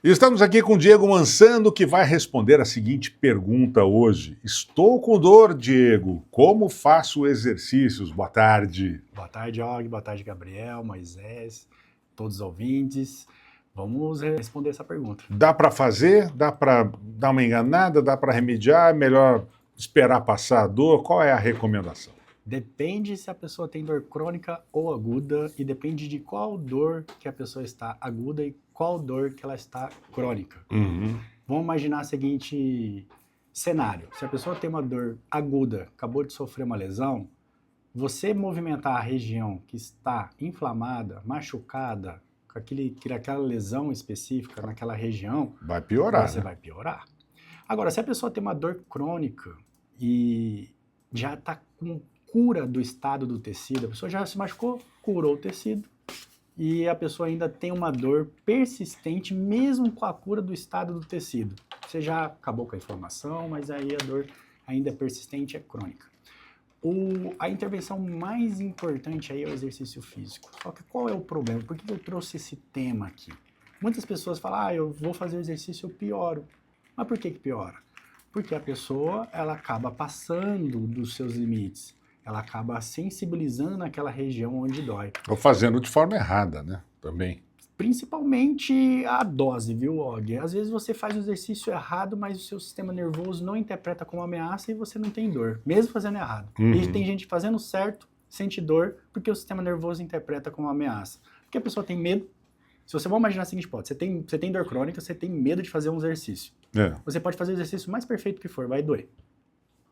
Estamos aqui com o Diego Mansando, que vai responder a seguinte pergunta hoje. Estou com dor, Diego. Como faço exercícios? Boa tarde. Boa tarde, Og. Boa tarde, Gabriel, Moisés, todos os ouvintes. Vamos responder essa pergunta. Dá para fazer? Dá para dar uma enganada? Dá para remediar? É melhor esperar passar a dor? Qual é a recomendação? Depende se a pessoa tem dor crônica ou aguda e depende de qual dor que a pessoa está aguda e qual dor que ela está crônica. Vamos imaginar o seguinte cenário. Se a pessoa tem uma dor aguda, acabou de sofrer uma lesão, você movimentar a região que está inflamada, machucada, com aquela lesão específica naquela região, vai piorar, você vai piorar. Agora, se a pessoa tem uma dor crônica e já está com cura do estado do tecido, a pessoa já se machucou, curou o tecido, e a pessoa ainda tem uma dor persistente, mesmo com a cura do estado do tecido. Você já acabou com a inflamação, mas aí a dor ainda é persistente, é crônica. A intervenção mais importante aí é o exercício físico. Só que qual é o problema? Por que eu trouxe esse tema aqui? Muitas pessoas falam, eu vou fazer exercício, eu pioro. Mas por que piora? Porque a pessoa, ela acaba passando dos seus limites. Ela acaba sensibilizando naquela região onde dói. Ou fazendo de forma errada, né? Também. Principalmente a dose, viu, Og? Às vezes você faz o exercício errado, mas o seu sistema nervoso não interpreta como ameaça e você não tem dor, mesmo fazendo errado. E tem gente fazendo certo, sente dor, porque o sistema nervoso interpreta como ameaça. Porque a pessoa tem medo. Se você for imaginar a seguinte hipótese, você tem dor crônica, você tem medo de fazer um exercício. Você pode fazer o exercício mais perfeito que for, vai doer.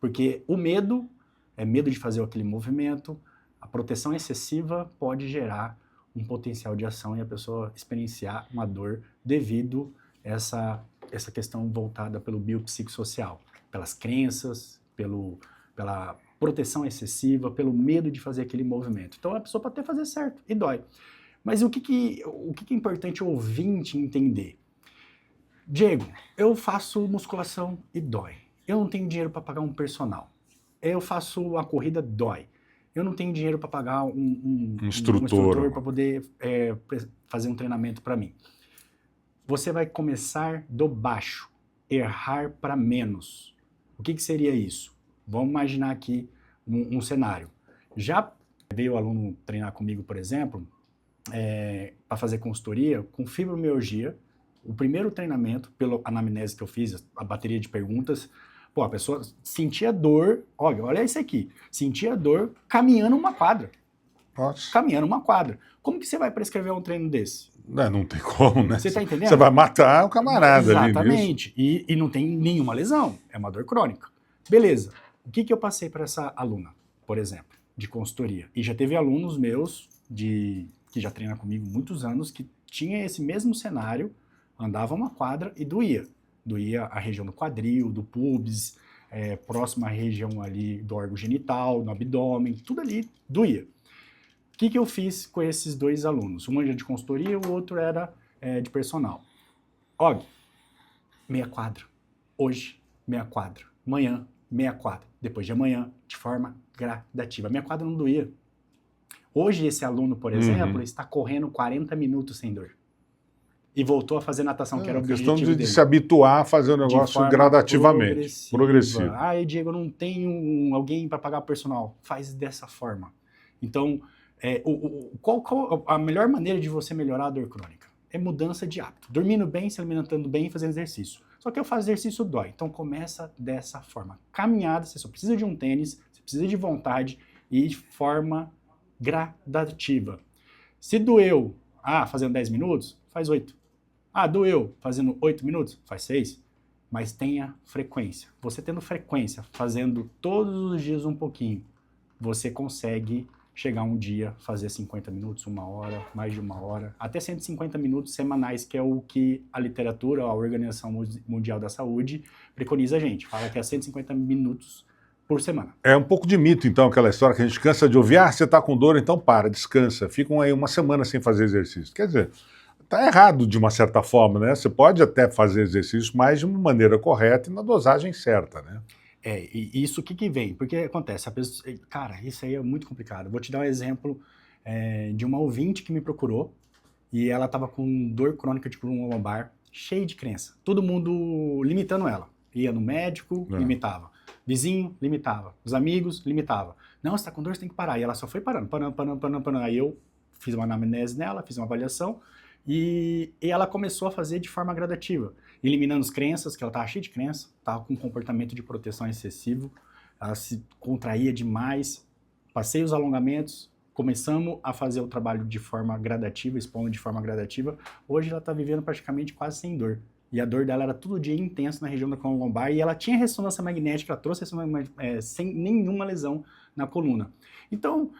Porque o medo é medo de fazer aquele movimento, a proteção excessiva pode gerar um potencial de ação e a pessoa experienciar uma dor devido a essa questão voltada pelo biopsicossocial, pelas crenças, pela proteção excessiva, pelo medo de fazer aquele movimento. Então a pessoa pode até fazer certo e dói. Mas o que é importante o ouvinte entender? Diego, eu faço musculação e dói. Eu não tenho dinheiro para pagar um personal. Eu faço a corrida, dói. Eu não tenho dinheiro para pagar um instrutor para poder fazer um treinamento para mim. Você vai começar do baixo, errar para menos. O que seria isso? Vamos imaginar aqui um cenário. Já veio o aluno treinar comigo, por exemplo, para fazer consultoria com fibromialgia. O primeiro treinamento, pela anamnese que eu fiz, a bateria de perguntas, a pessoa sentia dor, olha isso aqui, sentia dor caminhando uma quadra. Nossa. Caminhando uma quadra. Como que você vai prescrever um treino desse? Não tem como, né? Você tá entendendo? Você vai matar o camarada. Exatamente. Ali e não tem nenhuma lesão, é uma dor crônica. Beleza. O que eu passei para essa aluna, por exemplo, de consultoria? E já teve alunos meus que já treinam comigo muitos anos que tinha esse mesmo cenário, andava uma quadra e doía. Doía a região do quadril, do pubis, próxima à região ali do órgão genital, no abdômen, tudo ali doía. O que eu fiz com esses dois alunos? Um era de consultoria, o outro era de personal. Meia quadra. Hoje, meia quadra. Amanhã, meia quadra. Depois de amanhã, de forma gradativa. A meia quadra não doía. Hoje, esse aluno, por exemplo, está correndo 40 minutos sem dor. E voltou a fazer natação, que era o objetivo dele. De se habituar a fazer o negócio gradativamente. Progressivo. Diego, eu não tenho alguém para pagar o personal. Faz dessa forma. Então, qual a melhor maneira de você melhorar a dor crônica? É mudança de hábito. Dormindo bem, se alimentando bem e fazendo exercício. Só que eu faço exercício dói. Então, começa dessa forma. Caminhada, você só precisa de um tênis, você precisa de vontade e de forma gradativa. Se doeu, fazendo 10 minutos, faz 8. Doeu fazendo 8 minutos? Faz 6. Mas tenha frequência. Você tendo frequência, fazendo todos os dias um pouquinho, você consegue chegar um dia, fazer 50 minutos, 1 hora, mais de 1 hora, até 150 minutos semanais, que é o que a literatura, a Organização Mundial da Saúde, preconiza a gente. Fala que é 150 minutos por semana. É um pouco de mito, então, aquela história que a gente cansa de ouvir, você está com dor, então para, descansa. Ficam aí uma semana sem fazer exercício. Quer dizer, está errado de uma certa forma, né? Você pode até fazer exercício, mas de uma maneira correta e na dosagem certa, né? E isso o que vem? Porque acontece, a pessoa, cara, isso aí é muito complicado. Vou te dar um exemplo de uma ouvinte que me procurou e ela estava com dor crônica de coluna lombar, cheio de crença. Todo mundo limitando ela. Ia no médico, limitava. Vizinho, limitava. Os amigos, limitava. Não, você tá com dor, você tem que parar. E ela só foi parando. Aí eu fiz uma anamnese nela, fiz uma avaliação e ela começou a fazer de forma gradativa, eliminando as crenças, que ela tava cheia de crença, tava com um comportamento de proteção excessivo, ela se contraía demais. Passei os alongamentos, começamos a fazer o trabalho de forma gradativa, expondo de forma gradativa. Hoje ela está vivendo praticamente quase sem dor. E a dor dela era todo dia intensa na região da coluna lombar e ela tinha ressonância magnética, ela trouxe ressonância magnética sem nenhuma lesão na coluna. Então,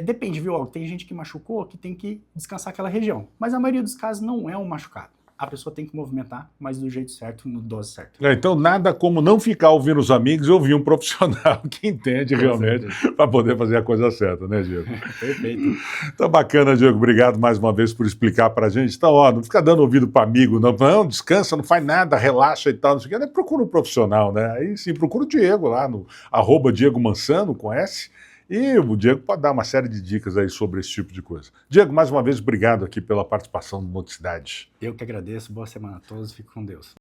depende, viu? Tem gente que machucou que tem que descansar aquela região. Mas a maioria dos casos não é um machucado. A pessoa tem que movimentar, mas do jeito certo, no dose certa. Então, nada como não ficar ouvindo os amigos e ouvir um profissional que entende realmente para poder fazer a coisa certa, né, Diego? Perfeito. Tá bacana, Diego. Obrigado mais uma vez por explicar para a gente. Então, ó, não fica dando ouvido para amigo, não. Não, descansa, não faz nada, relaxa e tal, não sei o quê. Procura um profissional, né? Aí sim, procura o Diego lá no @Diego Mansano, com S. E o Diego pode dar uma série de dicas aí sobre esse tipo de coisa. Diego, mais uma vez, obrigado aqui pela participação no Moticidade. Eu que agradeço. Boa semana a todos. Fico com Deus.